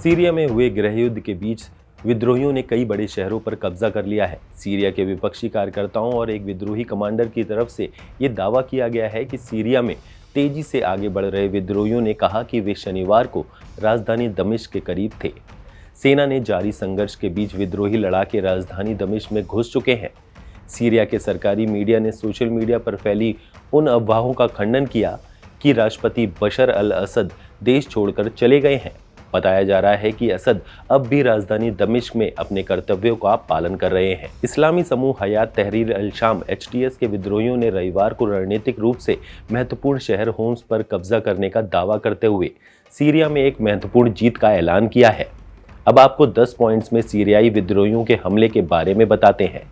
Syria में हुए गृह युद्ध के बीच विद्रोहियों ने कई बड़े शहरों पर कब्जा कर लिया है। सीरिया के विपक्षी कार्यकर्ताओं और एक विद्रोही कमांडर की तरफ से ये दावा किया गया है कि सीरिया में तेजी से आगे बढ़ रहे विद्रोहियों ने कहा कि वे शनिवार को राजधानी दमिश्क के करीब थे। सेना ने जारी संघर्ष के बीच विद्रोही लड़ाके राजधानी दमिश्क में घुस चुके हैं। सीरिया के सरकारी मीडिया ने सोशल मीडिया पर फैली उन अफवाहों का खंडन किया कि राष्ट्रपति बशर अल असद देश छोड़कर चले गए हैं। बताया जा रहा है कि असद अब भी राजधानी दमिश्क में अपने कर्तव्यों का पालन कर रहे हैं। इस्लामी समूह हयात तहरीर अल शाम HTS के विद्रोहियों ने रविवार को रणनीतिक रूप से महत्वपूर्ण शहर होम्स पर कब्जा करने का दावा करते हुए सीरिया में एक महत्वपूर्ण जीत का ऐलान किया है। अब आपको 10 पॉइंट्स में सीरियाई विद्रोहियों के हमले के बारे में बताते हैं।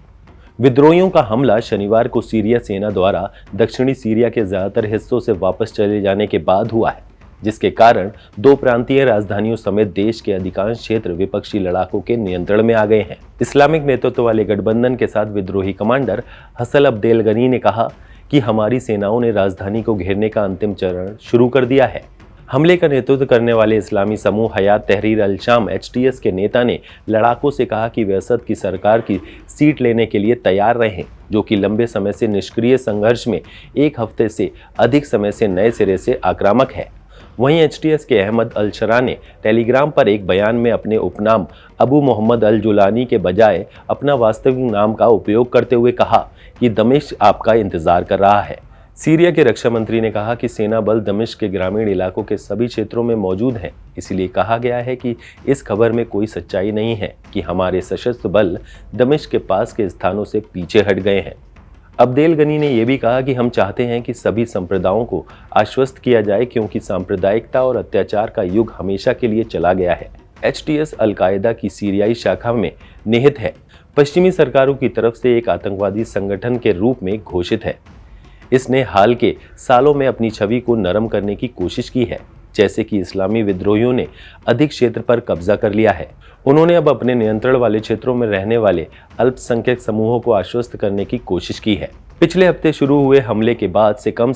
विद्रोहियों का हमला शनिवार को सीरिया सेना द्वारा दक्षिणी सीरिया के ज्यादातर हिस्सों से वापस चले जाने के बाद हुआ है, जिसके कारण दो प्रांतीय राजधानियों समेत देश के अधिकांश क्षेत्र विपक्षी लड़ाकों के नियंत्रण में आ गए हैं। इस्लामिक नेतृत्व वाले गठबंधन के साथ विद्रोही कमांडर हसन अब्देल गनी ने कहा कि हमारी सेनाओं ने राजधानी को घेरने का अंतिम चरण शुरू कर दिया है। हमले का नेतृत्व करने वाले इस्लामी समूह हयात तहरीर अल शाम HTS के नेता ने लड़ाकों से कहा कि वे असद की सरकार की सीट लेने के लिए तैयार रहें, जो कि लंबे समय से निष्क्रिय संघर्ष में एक हफ्ते से अधिक समय से नए सिरे से आक्रामक है। वहीं HTS के अहमद अल शरा ने टेलीग्राम पर एक बयान में अपने उपनाम अबू मोहम्मद अल जुलानी के बजाय अपना वास्तविक नाम का उपयोग करते हुए कहा कि दमिश्क आपका इंतजार कर रहा है। सीरिया के रक्षा मंत्री ने कहा कि सेना बल दमिश्क के ग्रामीण इलाकों के सभी क्षेत्रों में मौजूद हैं। इसलिए कहा गया है कि इस खबर में कोई सच्चाई नहीं है कि हमारे सशस्त्र बल दमिश्क के पास के स्थानों से पीछे हट गए हैं। अब्देल गनी ने यह भी कहा कि हम चाहते हैं कि सभी संप्रदायों को आश्वस्त किया जाए, क्योंकि सांप्रदायिकता और अत्याचार का युग हमेशा के लिए चला गया है। HTS अल-कायदा की सीरियाई शाखा में निहित है, पश्चिमी सरकारों की तरफ से एक आतंकवादी संगठन के रूप में घोषित है। इसने हाल के सालों में अपनी छवि को नरम करने की कोशिश की है, जैसे कि इस्लामी विद्रोहियों ने अधिक क्षेत्र पर कब्जा कर लिया है। उन्होंने अब अपने नियंत्रण वाले क्षेत्रों में रहने वाले अल्पसंख्यक समूहों को आश्वस्त करने की कोशिश की है। पिछले हफ्ते शुरू हुए हमले के बाद से कम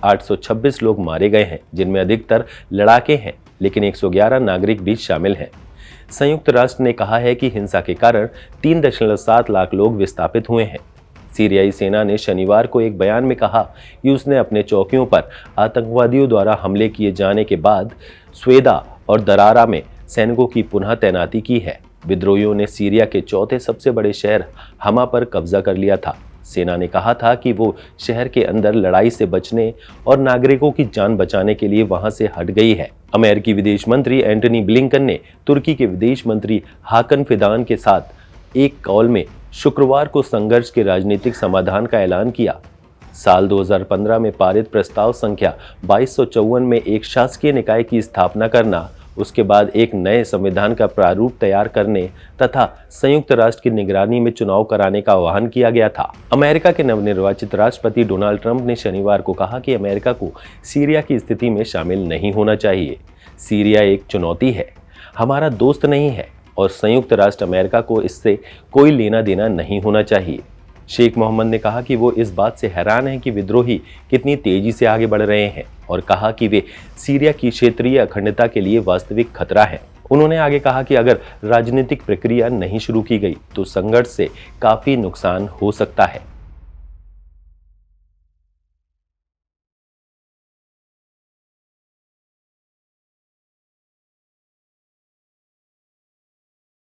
826 लोग मारे गए हैं, जिनमें अधिकतर लड़ाके हैं, लेकिन 111 नागरिक भी शामिल हैं। संयुक्त राष्ट्र ने कहा है कि हिंसा के कारण 3.7 लाख लोग विस्थापित हुए हैं। सीरियाई सेना ने शनिवार को एक बयान में कहा कि उसने अपने चौकियों पर आतंकवादियों द्वारा हमले किए जाने के बाद स्वेदा और दरारा में सैनिकों की पुनः तैनाती की है। विद्रोहियों ने सीरिया के चौथे सबसे बड़े शहर हमा पर कब्जा कर लिया था। सेना ने कहा था कि वो शहर के अंदर लड़ाई से बचने और नागरिकों की जान बचाने के लिए वहां से हट गई है। अमेरिकी विदेश मंत्री एंटनी ब्लिंकन ने तुर्की के विदेश मंत्री हाकन फिदान के साथ एक कॉल में शुक्रवार को संघर्ष के राजनीतिक समाधान का ऐलान किया। साल 2015 में पारित प्रस्ताव संख्या 2254 में एक शासकीय निकाय की स्थापना करना, उसके बाद एक नए संविधान का प्रारूप तैयार करने तथा संयुक्त राष्ट्र की निगरानी में चुनाव कराने का आह्वान किया गया था। अमेरिका के नवनिर्वाचित राष्ट्रपति डोनाल्ड ट्रंप ने शनिवार को कहा कि अमेरिका को सीरिया की स्थिति में शामिल नहीं होना चाहिए। सीरिया एक चुनौती है, हमारा दोस्त नहीं है, और संयुक्त राष्ट्र अमेरिका को इससे कोई लेना देना नहीं होना चाहिए। शेख मोहम्मद ने कहा कि वो इस बात से हैरान हैं कि विद्रोही कितनी तेजी से आगे बढ़ रहे हैं, और कहा कि वे सीरिया की क्षेत्रीय अखंडता के लिए वास्तविक खतरा है। उन्होंने आगे कहा कि अगर राजनीतिक प्रक्रिया नहीं शुरू की गई तो संघर्ष से काफी नुकसान हो सकता है।